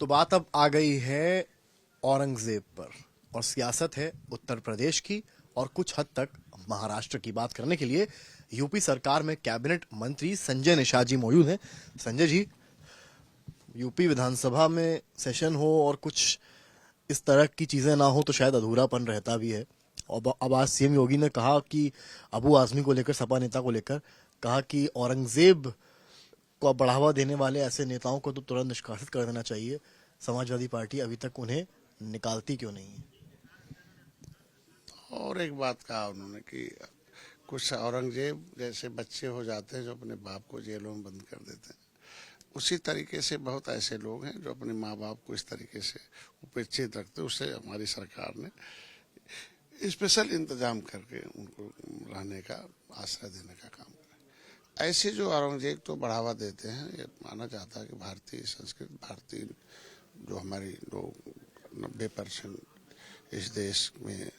तो बात अब आ गई है औरंगजेब पर और सियासत है उत्तर प्रदेश की और कुछ हद तक महाराष्ट्र की। बात करने के लिए यूपी सरकार में कैबिनेट मंत्री संजय निषाद जी मौजूद हैं। संजय जी, यूपी विधानसभा में सेशन हो और कुछ इस तरह की चीजें ना हो तो शायद अधूरापन रहता भी है। और अब आज सीएम योगी ने कहा कि अबू आजमी को लेकर, सपा नेता को लेकर कहा कि औरंगजेब को बढ़ावा देने वाले ऐसे नेताओं को तो तुरंत निष्कासित कर देना चाहिए। समाजवादी पार्टी अभी तक उन्हें निकालती क्यों नहीं है? और एक बात कहा उन्होंने कि कुछ औरंगजेब जैसे बच्चे हो जाते हैं जो अपने बाप को जेलों में बंद कर देते हैं, उसी तरीके से बहुत ऐसे लोग हैं जो अपने माँ बाप को इस तरीके से उपेक्षित रखते हैं। उससे हमारी सरकार ने स्पेशल इंतजाम करके उनको रहने का आश्रय देने का काम करा। ऐसे जो औरंगजेब को बढ़ावा देते हैं, ये माना जाता है कि भारतीय संस्कृति, भारतीय जो हमारी लोग 90% इस देश में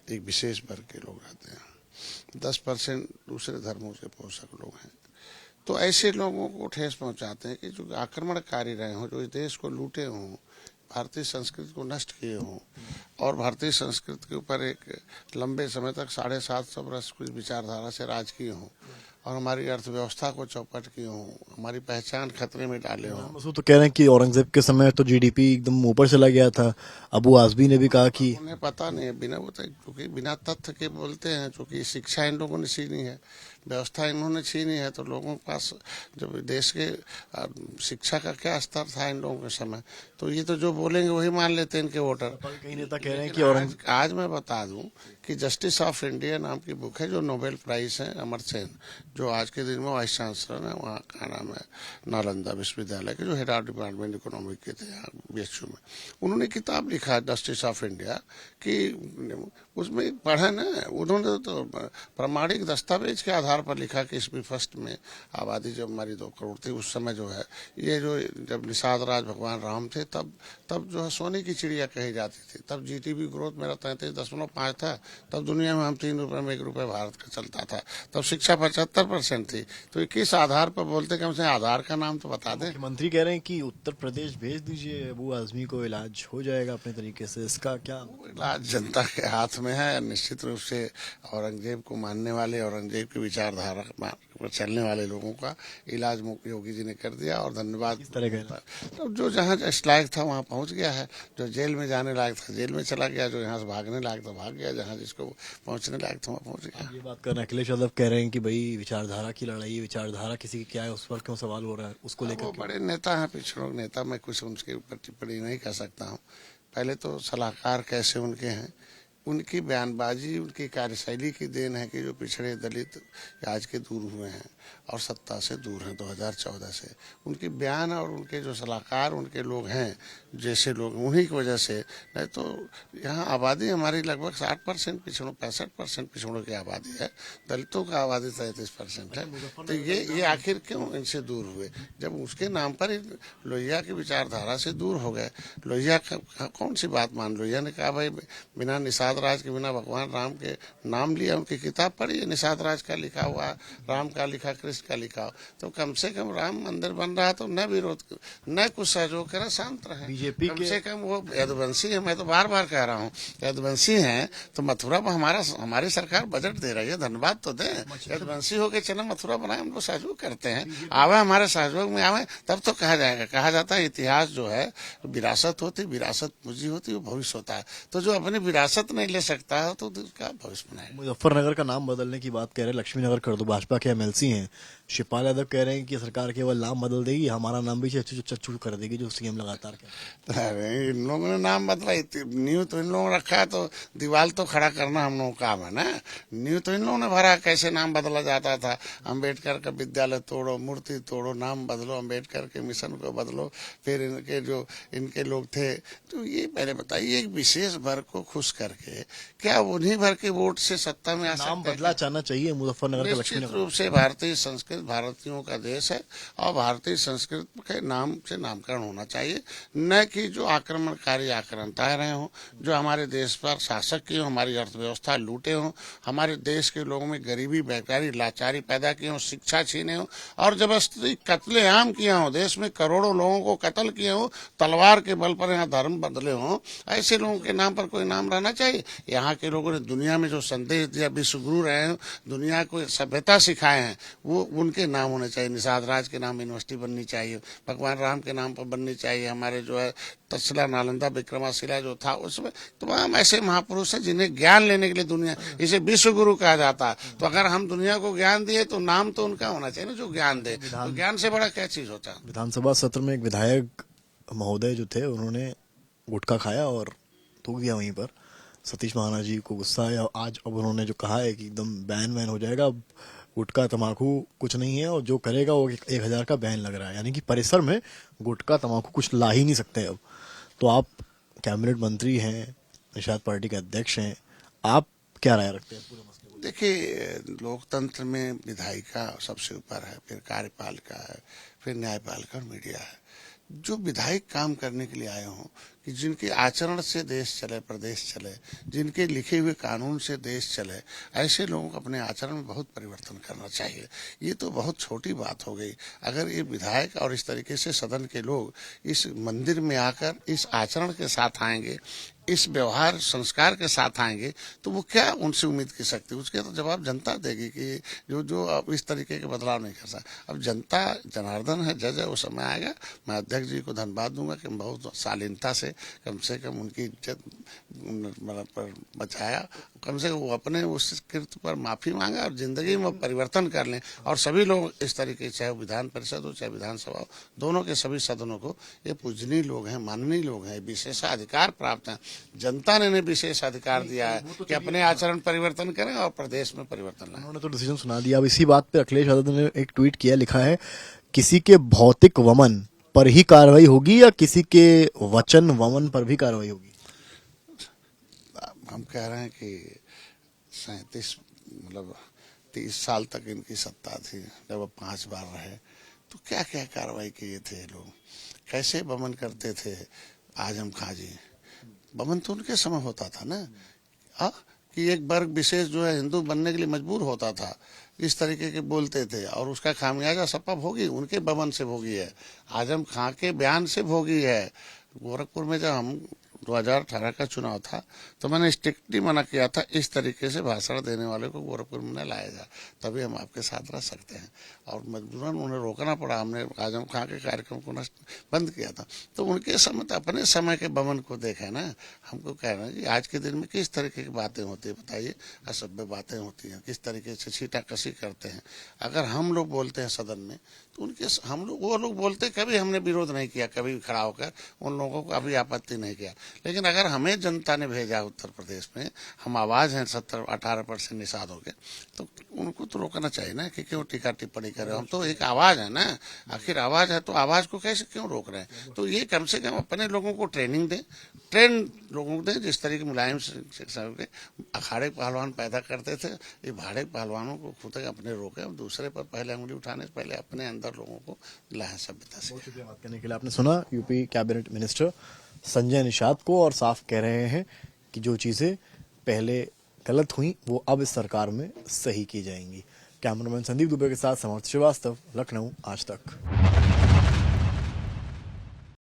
एक विशेष वर्ग के लोग रहते हैं, 10% दूसरे धर्मों के पोषक लोग हैं। तो ऐसे लोगों को ठेस पहुंचाते हैं कि जो आक्रमणकारी रहे हों, जो इस देश को लूटे हों, भारतीय संस्कृति को नष्ट किए हों और भारतीय संस्कृति के ऊपर एक लंबे समय तक 750 वर्ष की विचारधारा से राज किए हों और हमारी अर्थव्यवस्था को चौपट किए हों, हमारी पहचान खतरे में डाले हों। मसूद तो कह रहे हैं कि औरंगजेब के समय तो जीडीपी एकदम ऊपर चला गया था। अबू आजमी ने भी कहा कि उन्हें पता नहीं है, बिना वो क्योंकि बिना तथ्य के बोलते हैं। क्योंकि शिक्षा इन लोगों ने छीनी है, व्यवस्था इन्होंने छीनी है, तो लोगों के पास जब देश के शिक्षा का क्या स्तर था इन लोगों के समय, तो ये तो जो बोलेंगे वही मान लेते हैं इनके वोटर। कई नेता कह रहे हैं कि आज मैं बता दूं कि जस्टिस ऑफ इंडिया नाम की बुक है, जो नोबेल प्राइज है, अमर सेन, जो आज के दिन में वाइस चांसलर है, वहाँ का नाम है नालंदा विश्वविद्यालय के, जो हेड ऑफ डिपार्टमेंट इकोनॉमिक के थे बीएचयू में। उन्होंने किताब लिखा जस्टिस ऑफ इंडिया कि उसमें पढ़ा ना, उन्होंने तो प्रमाणिक दस्तावेज के आधार पर लिखा कि ईस्वी फर्स्ट में आबादी जब हमारी 2 करोड़ थी, उस समय जो है ये जो जब निषाद राज भगवान राम थे, तब जो है सोने की चिड़िया कही जाती थी। तब जीडीपी ग्रोथ मेरा 33.5 था। तब दुनिया में हम 3 रुपए में 1 रुपए भारत का चलता था। तब शिक्षा 75% थी। तो किस आधार पर बोलते, कम से आधार का नाम तो बता दें। मुख्यमंत्री कह रहे हैं कि उत्तर प्रदेश भेज दीजिए, अबू आजमी को इलाज हो जाएगा अपने तरीके से। इसका क्या इलाज जनता के हाथ में है। निश्चित रूप से औरंगजेब को मानने वाले, औरंगजेब की विचारधारा पर चलने वाले लोगों का इलाज योगी जी ने कर दिया और धन्यवाद। तो जो जहाँ लायक था वहाँ पहुँच गया है, जो जेल में जाने लायक था जेल में चला गया, जो यहाँ से भागने लायक था भाग गया, जहाँ जिसको पहुँचने लायक था वहाँ पहुँच गया। ये बात करना अखिलेश यादव कह रहे हैं कि भाई विचारधारा की लड़ाई, विचारधारा किसी की क्या है, उस पर क्यों सवाल हो रहा है, उसको लेकर। वो बड़े नेता हैं, पिछड़ों के नेता, मैं कुछ उनके ऊपर टिप्पणी नहीं कर सकता हूँ। पहले तो सलाहकार कैसे उनके हैं, उनकी बयानबाजी, उनकी कार्यशैली की देन है कि जो पिछड़े दलित आज के दूर हुए हैं और सत्ता से दूर हैं 2014 से। उनकी बयान और उनके जो सलाहकार उनके लोग हैं, जैसे लोग, उन्हीं की वजह से। नहीं तो यहाँ आबादी हमारी लगभग 60% पिछड़ों, 65% पिछड़ों की आबादी है, दलितों का आबादी 33% है। तो ये आखिर क्यों इनसे दूर हुए? जब उसके नाम पर ही लोहिया की विचारधारा से दूर हो गए। लोहिया कौन सी बात मान, लोहिया ने कहा भाई बिना निषाद राज के, बिना भगवान राम के नाम लिया, उनकी किताब पढ़ी है, निषाद राज का लिखा हुआ, राम का लिखा, कृष्ण का लिखा। तो कम से कम राम मंदिर बन रहा तो न विरोध, न कुछ सहयोग करे, शांत रहे। बीजेपी कम से कम वो यदुवंशी है, मैं तो बार बार कह रहा हूँ, यदुवंशी है तो मथुरा में हमारी सरकार बजट दे रही है, धन्यवाद तो दे। यदुवंशी होके चले मथुरा बनाए, हम लोग सहयोग करते हैं, आवे हमारे सहयोग में आवे, तब तो कहा जाएगा। कहा जाता है इतिहास जो है विरासत होती, विरासत पूंजी होती, वो भविष्य होता है। तो जो अपनी विरासत नहीं ले सकता है तो उसका भविष्य बनाएगा। मुजफ्फरनगर का नाम बदलने की बात कह रहे हैं, लक्ष्मीनगर कर दो, भाजपा के एमएलसी हैं शिवपाल यादव कह रहे हैं कि सरकार केवल नाम बदल देगी, हमारा नाम भी चच्चू कर देगी, जो सीएम लगातार कहते हैं। अरे इन लोगों ने नाम बदला, नींव तो इन लोगों ने रखा है, तो दीवार तो खड़ा करना हम लोगों का काम है ना। नींव तो इन लोगों ने भरा, कैसे नाम बदला जाता था। अम्बेडकर का विद्यालय तोड़ो, मूर्ति तोड़ो, नाम बदलो, अम्बेडकर के मिशन को बदलो, फिर इनके जो इनके लोग थे, तो ये पहले बताइए, एक विशेष वर्ग को खुश करके क्या उन्हीं भर के वोट से सत्ता में आ सकते हैं? नाम बदला चाहना चाहिए मुजफ्फरनगर का निश्चित रूप से भारतीय संस्कृति संस्कृत भारतीयों का देश है और भारतीय संस्कृति के नाम से नामकरण होना चाहिए, न कि जो आक्रमणकारी आक्रांताएं रहे हों, जो हमारे देश पर शासक किए हों, हमारी अर्थव्यवस्था लूटे हों, हमारे देश के लोगों में गरीबी बेकारी लाचारी पैदा की हो, शिक्षा छीने हो और जबरदस्ती कत्लेआम किया हो, देश में करोड़ों लोगों को कत्ल किए हो, तलवार के बल पर यहाँ धर्म बदले हो, ऐसे लोगों के नाम पर कोई नाम रहना चाहिए। यहाँ के लोगों ने दुनिया में जो संदेश दिया, विश्व गुरु रहे हैं, दुनिया को सभ्यता सिखाए हैं, वो उनके नाम होने चाहिए। निषाद राज के नाम यूनिवर्सिटी बननी चाहिए, भगवान राम के नाम पर बननी चाहिए। हमारे जो है तक्षशिला नालंदा विक्रमाशिला जो था, उसमें तमाम ऐसे महापुरुष हैं जिन्हें ज्ञान लेने के लिए दुनिया, इसे विश्व गुरु कहा जाता है। तो अगर हम दुनिया को ज्ञान दिए तो नाम तो उनका होना चाहिए ना, जो ज्ञान दे। तो ज्ञान से बड़ा क्या चीज होता है। विधानसभा सत्र में एक विधायक महोदय जो थे, उन्होंने गुटखा खाया और थूक दिया वहीं पर। सतीश महाना जी को गुस्सा आया आज, अब उन्होंने जो कहा है कि एकदम बैन वैन हो जाएगा, अब गुटखा तम्बाकू कुछ नहीं है और जो करेगा वो 1000 का बैन लग रहा है, यानी कि परिसर में गुटखा तम्बाकू कुछ ला ही नहीं सकते अब। तो आप कैबिनेट मंत्री हैं, निषाद पार्टी के अध्यक्ष हैं, आप क्या राय रखते हैं पूरे मसले को? देखिए, लोकतंत्र में विधायिका सबसे ऊपर है, फिर कार्यपालिका है, फिर न्यायपालिका और मीडिया है। जो विधायक काम करने के लिए आए हों, कि जिनके आचरण से देश चले, प्रदेश चले, जिनके लिखे हुए कानून से देश चले, ऐसे लोगों को अपने आचरण में बहुत परिवर्तन करना चाहिए। ये तो बहुत छोटी बात हो गई। अगर ये विधायक और इस तरीके से सदन के लोग इस मंदिर में आकर इस आचरण के साथ आएंगे, इस व्यवहार संस्कार के साथ आएंगे, तो वो क्या उनसे उम्मीद कर सकती है? उसके तो जवाब जनता देगी कि जो अब इस तरीके के बदलाव नहीं कर सकता। अब जनता जनार्दन है, जज है, वो समय आएगा। मैं अध्यक्ष जी को धन्यवाद दूंगा कि बहुत शालीनता से कम उनकी इज्जत पर बचाया, कम से कम वो अपने उस कृत्य पर माफी मांगा और जिंदगी में परिवर्तन कर लें। और सभी लोग इस तरीके, चाहे विधान परिषद हो चाहे विधानसभा हो, दोनों के सभी सदनों को, ये पूजनीय लोग हैं, माननीय लोग हैं, विशेषाधिकार प्राप्त हैं। जनता ने विशेष अधिकार दिया है कि अपने आचरण परिवर्तन करें और प्रदेश में परिवर्तन लाएं। उन्होंने तो डिसीजन सुना दिया। अब इसी बात पे अखिलेश यादव ने एक ट्वीट किया, लिखा है, किसी के भौतिक वमन पर ही कार्रवाई होगी या किसी के वचन वमन पर भी कार्रवाई होगी? हम कह रहे हैं कि 30 साल तक इनकी सत्ता थी, जब वो 5 बार रहे, तो क्या क्या कार्रवाई किए थे लोग, कैसे वमन करते थे आजम खां जी। वमन तो उनके समय होता था ना, कि एक वर्ग विशेष जो है हिंदू बनने के लिए मजबूर होता था, इस तरीके के बोलते थे, और उसका खामियाजा सपा भोगी, उनके वमन से भोगी है, आजम खां के बयान से भोगी है। गोरखपुर में जब हम 2018 का चुनाव था, तो मैंने स्ट्रिक्टली मना किया था इस तरीके से भाषण देने वाले को गोरखपुर में न लाया जाए, तभी हम आपके साथ रह सकते हैं। और मजबूरन उन्हें रोकना पड़ा, हमने आजम खां के कार्यक्रम को बंद किया था। तो उनके समय, अपने समय के वमन को देखे ना। हमको कह रहे हैं कि आज के दिन में किस तरीके की बातें होती है, बताइए, असभ्य बातें होती हैं, किस तरीके से छीटाकशी करते हैं। अगर हम लोग बोलते हैं सदन में, तो उनके वो लोग बोलते, कभी हमने विरोध नहीं किया, कभी खड़ा होकर उन लोगों को कभी आपत्ति नहीं किया। लेकिन अगर हमें जनता ने भेजा उत्तर प्रदेश में, हम आवाज हैं 17-18% निषाद हो गए, तो उनको तो रोकना चाहिए ना कि क्यों टीका टिप्पणी करे। हम तो एक आवाज है ना, आखिर आवाज है, तो आवाज को कैसे क्यों रोक रहे हैं? तो ये कम से कम अपने लोगों को ट्रेनिंग दें, ट्रेन लोगों को दें, जिस तरीके मुलायम के अखाड़े पहलवान पैदा करते थे, ये भाड़े पहलवानों को खुद अपने रोके, दूसरे पर पहले उंगली उठाने से पहले अपने अंदर लोगों को लाएं सभ्यता से। बहुत शुक्रिया बात करने के लिए। आपने सुना UP cabinet minister Sanjay Nishad को, और साफ कह रहे हैं कि जो चीजें पहले गलत हुई वो अब इस सरकार में सही की जाएंगी। कैमरामैन संदीप दुबे के साथ समर्थ श्रीवास्तव, लखनऊ, आज तक।